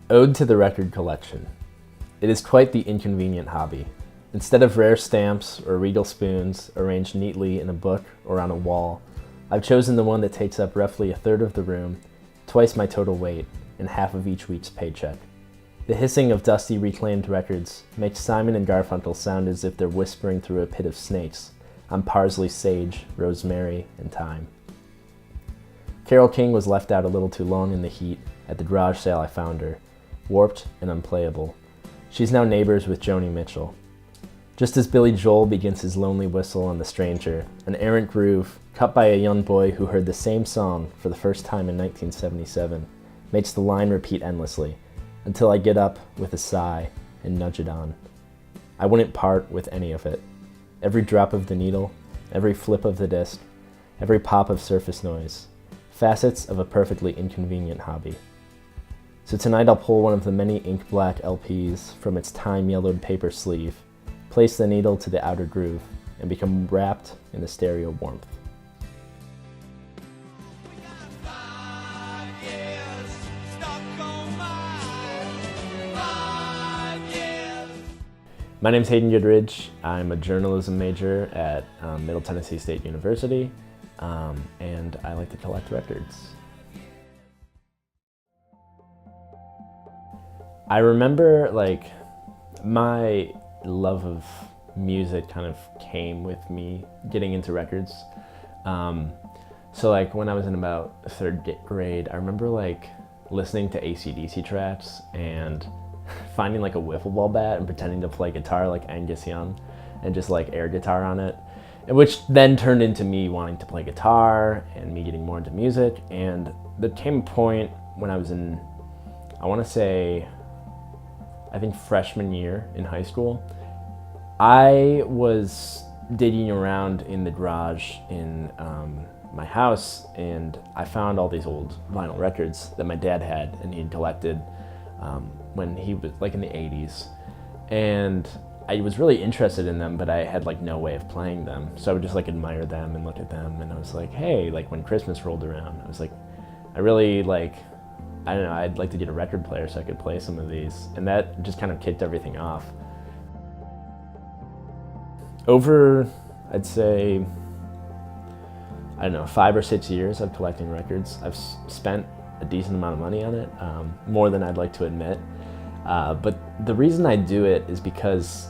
Ode to the record collection. It is quite the inconvenient hobby. Instead of rare stamps or regal spoons arranged neatly in a book or on a wall, I've chosen the one that takes up roughly a third of the room, twice my total weight, and half of each week's paycheck. The hissing of dusty reclaimed records makes Simon and Garfunkel sound as if they're whispering through a pit of snakes on parsley, sage, rosemary, and thyme. Carole King was left out a little too long in the heat. At the garage sale I found her, warped and unplayable. She's now neighbors with Joni Mitchell. Just as Billy Joel begins his lonely whistle on The Stranger, an errant groove, cut by a young boy who heard the same song for the first time in 1977, makes the line repeat endlessly, until I get up with a sigh and nudge it on. I wouldn't part with any of it. Every drop of the needle, every flip of the disc, every pop of surface noise, facets of a perfectly inconvenient hobby. So tonight I'll pull one of the many ink black LPs from its time-yellowed paper sleeve, place the needle to the outer groove, and become wrapped in the stereo warmth. My name's Hayden Goodridge. I'm a journalism major at Middle Tennessee State University, and I like to collect records. I remember my love of music kind of came with me getting into records. So when I was in about third grade, I remember listening to AC/DC tracks and finding a wiffle ball bat and pretending to play guitar like Angus Young and just air guitar on it, which then turned into me wanting to play guitar and me getting more into music. And there came a point when I was in, I think freshman year in high school, I was digging around in the garage in my house, and I found all these old vinyl records that my dad had and he had collected when he was in the 80s. And I was really interested in them, but I had no way of playing them. So I would just admire them and look at them, and I was hey, when Christmas rolled around, I was I really I don't know, I'd like to get a record player so I could play some of these. And that just kind of kicked everything off. Over, I'd say, 5 or 6 years of collecting records. I've spent a decent amount of money on it, more than I'd like to admit. But the reason I do it is because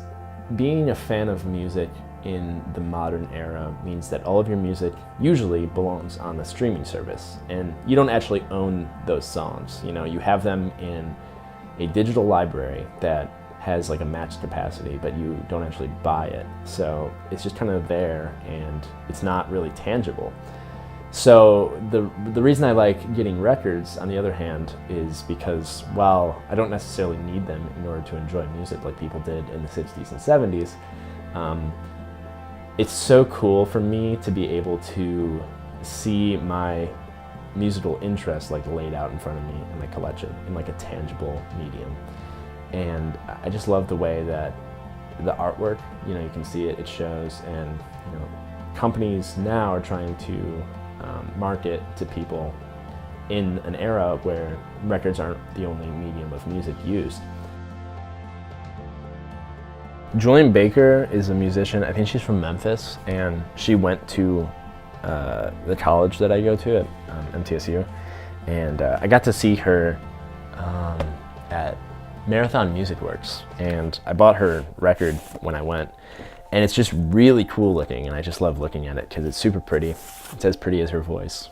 being a fan of music in the modern era means that all of your music usually belongs on a streaming service, and you don't actually own those songs. You have them in a digital library that has a matched capacity, but you don't actually buy it. So it's just kind of there, and it's not really tangible. So the reason I like getting records, on the other hand, is because while I don't necessarily need them in order to enjoy music like people did in the 60s and 70s, it's so cool for me to be able to see my musical interest laid out in front of me in my collection in a tangible medium. And I just love the way that the artwork, you can see it, it shows, and companies now are trying to market to people in an era where records aren't the only medium of music used. Julian Baker is a musician. I think she's from Memphis, and she went to the college that I go to at MTSU, and I got to see her at Marathon Music Works, and I bought her record when I went, and it's just really cool looking, and I just love looking at it because it's super pretty. It's as pretty as her voice.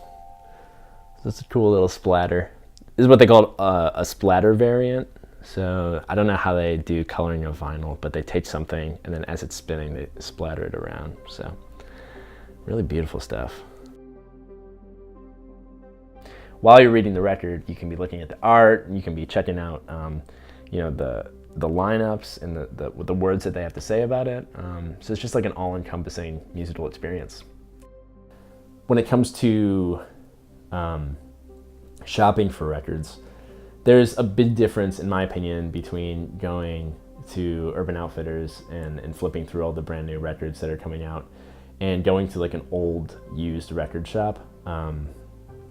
So it's a cool little splatter. This is what they call a splatter variant. So I don't know how they do coloring of vinyl, but they take something and then as it's spinning, they splatter it around. So really beautiful stuff. While you're reading the record, you can be looking at the art, and you can be checking out, the lineups and the words that they have to say about it. So it's just an all-encompassing musical experience. When it comes to shopping for records, there's a big difference, in my opinion, between going to Urban Outfitters and flipping through all the brand new records that are coming out and going to an old used record shop.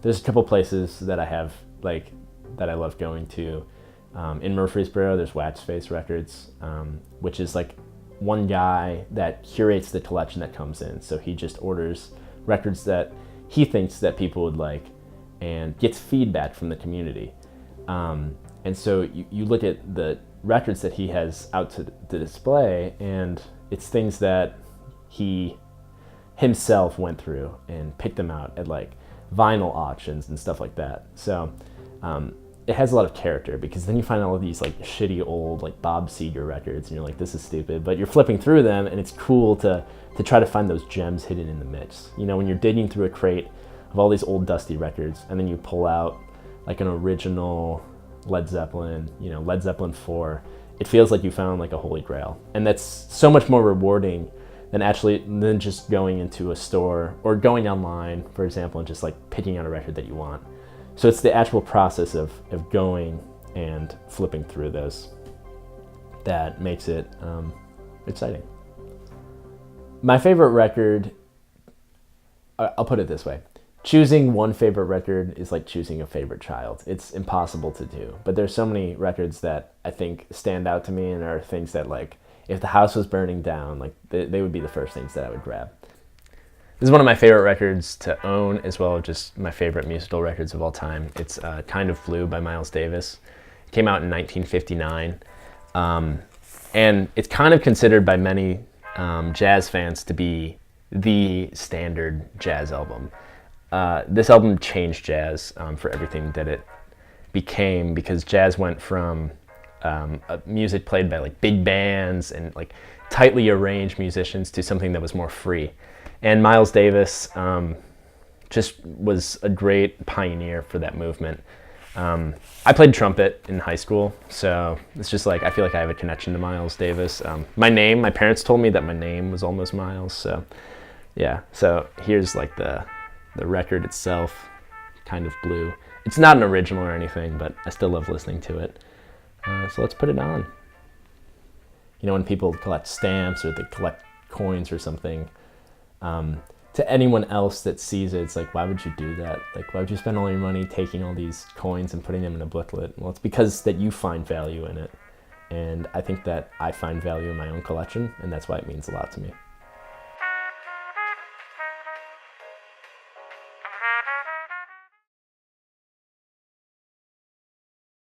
There's a couple places that I have that I love going to In Murfreesboro, there's Waxface Records, which is like one guy that curates the collection that comes in. So he just orders records that he thinks that people would like and gets feedback from the community. And so you look at the records that he has out to display, and it's things that he himself went through and picked them out at like vinyl auctions and stuff like that. So it has a lot of character, because then you find all of these like shitty old like Bob Seger records and you're like, this is stupid, but you're flipping through them and it's cool to try to find those gems hidden in the mix. You know, when you're digging through a crate of all these old dusty records and then you pull out like an original Led Zeppelin, you know, Led Zeppelin 4, it feels like you found like a holy grail. And that's so much more rewarding than just going into a store or going online, for example, and just like picking out a record that you want. So it's the actual process of going and flipping through those that makes it exciting. My favorite record, I'll put it this way. Choosing one favorite record is like choosing a favorite child. It's impossible to do. But there's so many records that I think stand out to me and are things that like, if the house was burning down, like they would be the first things that I would grab. This is one of my favorite records to own, as well as just my favorite musical records of all time. It's Kind of Blue by Miles Davis. It came out in 1959. And it's kind of considered by many jazz fans to be the standard jazz album. This album changed jazz for everything that it became, because jazz went from music played by like big bands and like tightly arranged musicians to something that was more free. And Miles Davis just was a great pioneer for that movement. I played trumpet in high school, so it's just like I feel like I have a connection to Miles Davis. My parents told me that my name was almost Miles, so yeah. So here's like the record itself, Kind of Blue. It's not an original or anything, but I still love listening to it. So let's put it on. You know, when people collect stamps or they collect coins or something, to anyone else that sees it, it's like, why would you do that? Like, why would you spend all your money taking all these coins and putting them in a booklet? Well, it's because that you find value in it. And I think that I find value in my own collection, and that's why it means a lot to me.